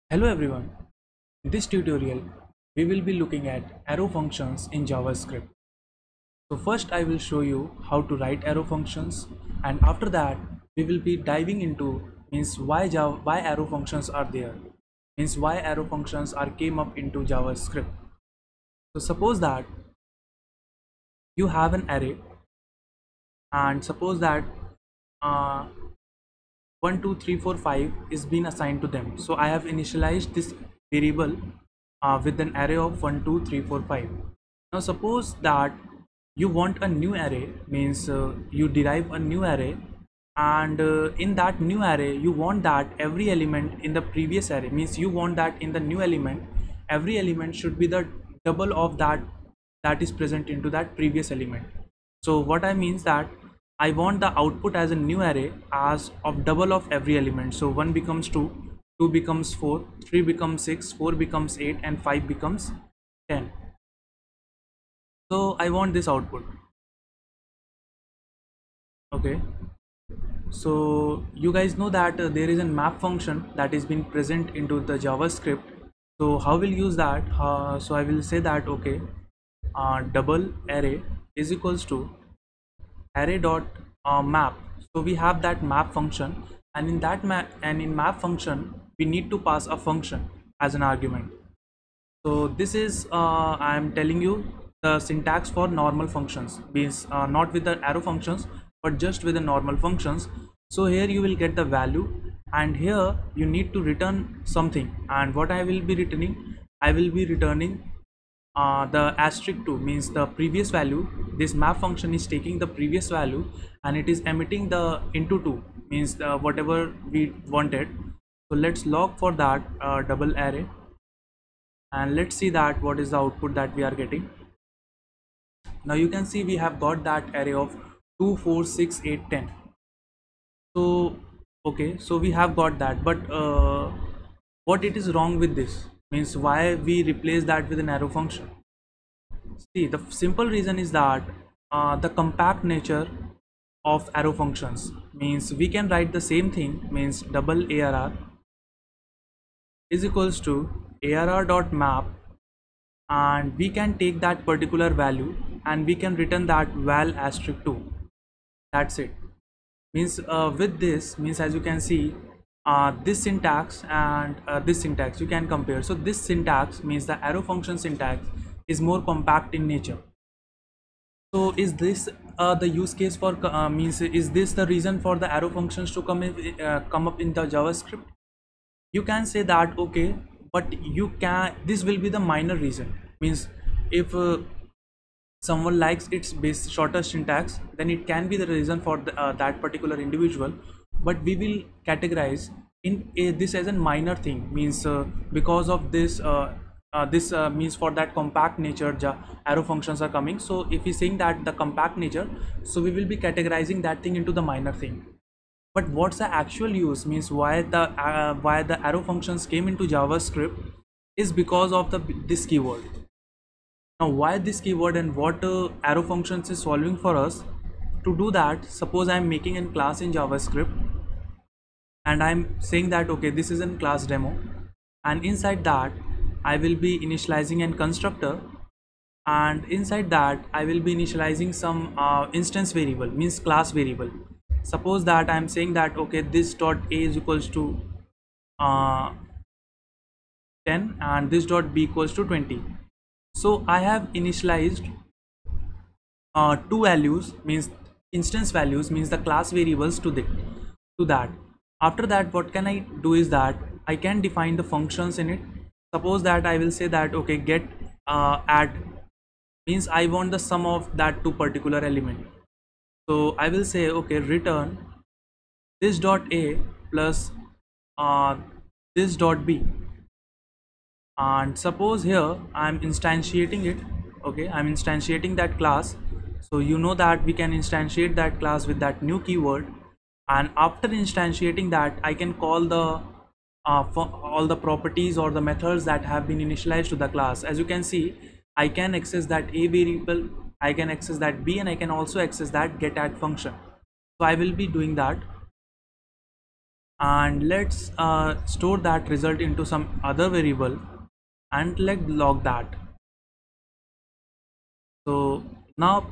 Hello everyone. In this tutorial, we will be looking at arrow functions in JavaScript. So first I will show you how to write arrow functions, and after that we will be diving into means why arrow functions are there, means why arrow functions are came up into JavaScript. So suppose that you have an array, and suppose that uh, 1 2 3 4 5 is been assigned to them. So I have initialized this variable with an array of 1 2 3 4 5. Now suppose that you want a new array, means you derive a new array, and in that new array you want that every element in the previous array, means you want that in the new element every element should be the double of that is present into that previous element. So what I means that I want the output as a new array as of double of every element. So 1 becomes 2, 2 becomes 4, 3 becomes 6, 4 becomes 8, and 5 becomes 10. So I want this output. Okay. So you guys know that there is a map function that is being present into the JavaScript. So how we'll use that? So I will say that okay, double array is equals to array dot map. So we have that map function, and in that map function we need to pass a function as an argument. So this is I am telling you the syntax for normal functions, means not with the arrow functions but just with the normal functions. So here you will get the value, and here you need to return something, and what I will be returning, I will be returning the asterisk 2, means the previous value. This map function is taking the previous value and it is emitting the into 2, means whatever we wanted. So let's log for that double array, and let's see that what is the output that we are getting. Now you can see we have got that array of 2 4 6 8 10. So okay, so we have got that, but what it is wrong with this, means why we replace that with an arrow function. See, the simple reason is that the compact nature of arrow functions, means we can write the same thing, means double arr is equals to arr dot map, and we can take that particular value and we can return that val asterisk 2. That's it. Means with this, means as you can see, this syntax and this syntax you can compare. So this syntax, means the arrow function syntax, is more compact in nature. So is this the use case for means is this the reason for the arrow functions to come up in the JavaScript? You can say that okay, but you can, this will be the minor reason, means if someone likes its base shorter syntax, then it can be the reason for that particular individual, but we will categorize in this as a minor thing, means because of this means for that compact nature arrow functions are coming. So if we saying that the compact nature, so we will be categorizing that thing into the minor thing. But what's the actual use, means why the arrow functions came into JavaScript, is because of the this keyword. Now why this keyword and what arrow functions is solving for us? To do that, suppose I'm making a class in JavaScript and I'm saying that okay, this is a class demo, and inside that I will be initializing a constructor, and inside that I will be initializing some instance variable, means class variable. Suppose that I'm saying that okay, this dot a is equals to uh, 10 and this dot b equals to 20. So I have initialized two values, means instance values, means the class variables to that. After that, what can I do is that I can define the functions in it. Suppose that I will say that okay, get add, means I want the sum of that two particular element. So I will say okay, return this dot a plus uh, this dot b, and suppose here I'm instantiating it. Okay, I'm instantiating that class. So you know that we can instantiate that class with that new keyword, and after instantiating that I can call the for all the properties or the methods that have been initialized to the class. As you can see, I can access that a variable, I can access that b, and I can also access that get add function. So I will be doing that. and let's store that result into some other variable and let log that. So now,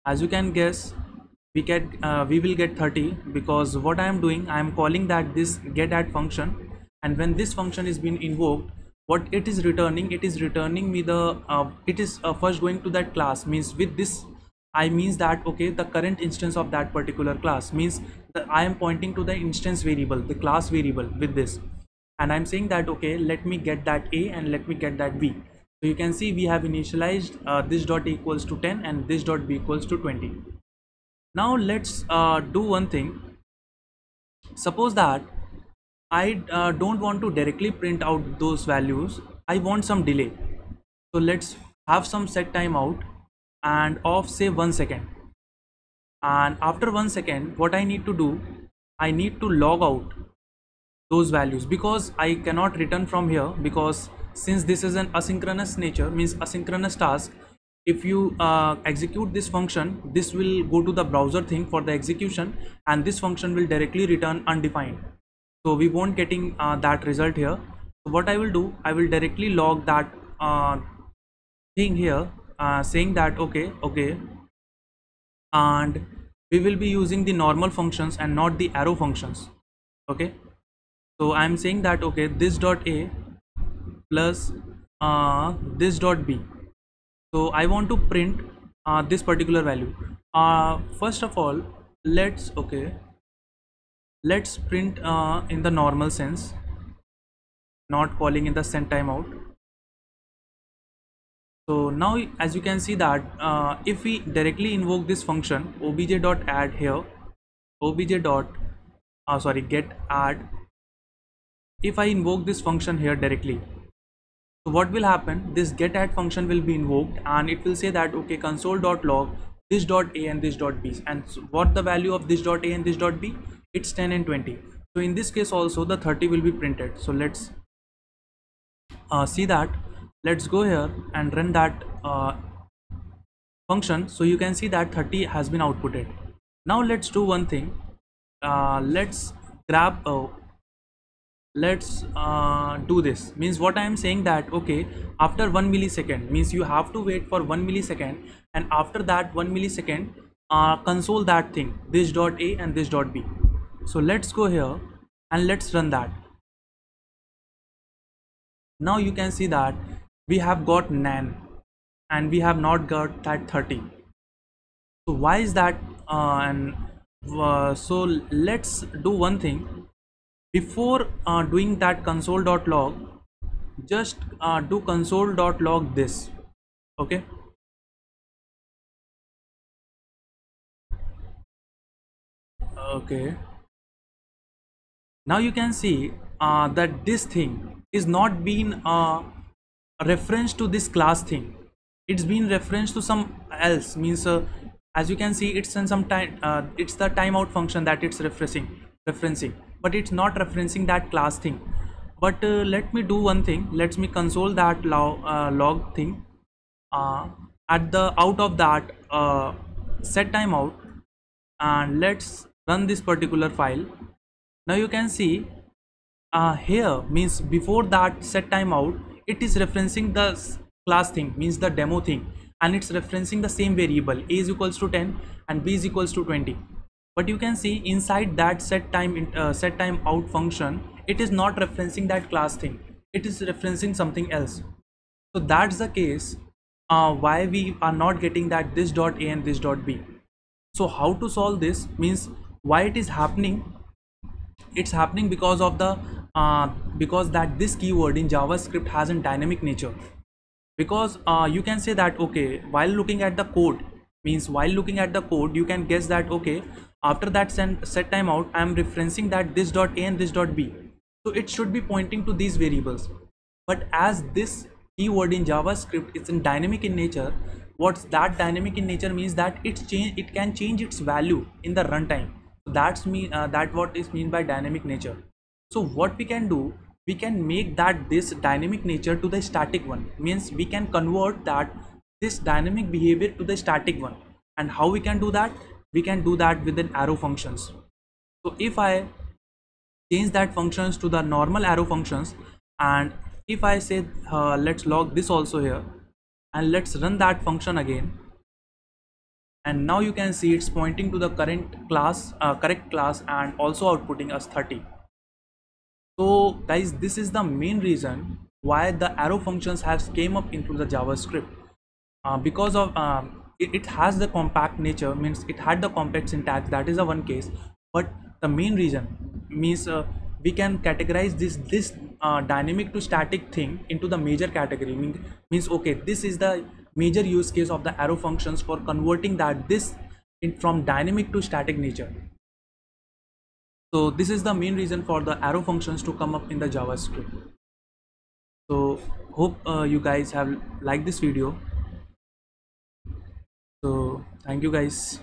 as you can guess, we will get 30, because what I am doing, I am calling that this get add function, and when this function is being invoked, what it is returning me the it is first going to that class, means with this I means that okay, the current instance of that particular class, means that I am pointing to the instance variable, the class variable with this, and I'm saying that okay, let me get that a and let me get that b. So you can see we have initialized this dot equals to 10 and this dot b equals to 20. Now let's do one thing. Suppose that I don't want to directly print out those values, I want some delay. So let's have some set timeout and of say 1 second, and after 1 second what I need to do, I need to log out those values, because I cannot return from here, because since this is an asynchronous nature, means asynchronous task, if you execute this function, this will go to the browser thing for the execution, and this function will directly return undefined, so we won't getting that result here. So what I will do, I will directly log that thing here, saying that okay, and we will be using the normal functions and not the arrow functions. Okay, so I'm saying that okay, this dot a plus this dot b. So I want to print this particular value. First of all, let's print in the normal sense, not calling in the send timeout. So now as you can see that if we directly invoke this function obj.add here, obj dot sorry, get add, if I invoke this function here directly, so what will happen, this get add function will be invoked and it will say that okay, console.log this dot a and this dot b, and so what the value of this dot a and this dot b, it's 10 and 20. So in this case also the 30 will be printed. So let's see that. Let's go here and run that function. So you can see that 30 has been outputted. Now let's do one thing. Let's grab let's do this, means what I am saying that okay, after 1 millisecond, means you have to wait for 1 millisecond, and after that 1 millisecond console that thing, this dot a and this dot b. So let's go here and let's run that. Now you can see that we have got nan and we have not got that 30. So why is that? So let's do one thing. Before doing that console.log, just do console.log this. Okay, okay, now you can see that this thing is not being referenced to this class thing, it's been referenced to some else, means as you can see it's in some time, it's the timeout function that it's referencing, but it's not referencing that class thing. But let me do one thing, let me console that log thing uh, at the out of that set timeout, and let's run this particular file. Now you can see here, means before that set timeout, it is referencing the class thing, means the demo thing, and it's referencing the same variable, a is equals to 10 and b is equals to 20. But you can see inside that set time out function, it is not referencing that class thing, it is referencing something else. So that's the case why we are not getting that this dot a and this dot b. So how to solve this, means why it is happening, it's happening because of the because that this keyword in JavaScript has a dynamic nature. Because you can say that okay, while looking at the code, means while looking at the code you can guess that okay, after that set timeout I am referencing that this dot a and this dot b, so it should be pointing to these variables. But as this keyword in JavaScript is in dynamic in nature, what's that dynamic in nature means that it can change its value in the runtime. So that's that what is mean by dynamic nature. So what we can do, we can make that this dynamic nature to the static one, means we can convert that this dynamic behavior to the static one. And how we can do that, we can do that with an arrow functions. So if I change that functions to the normal arrow functions. And if I say let's log this also here, and let's run that function again, and now you can see it's pointing to the correct class and also outputting us 30. So guys, this is the main reason why the arrow functions has came up into the JavaScript, because of it has the compact nature, means it had the compact syntax. That is a one case. But the main reason means we can categorize this dynamic to static thing into the major category. Means okay, this is the major use case of the arrow functions for converting that this from dynamic to static nature. So this is the main reason for the arrow functions to come up in the JavaScript. So hope you guys have liked this video. So thank you guys.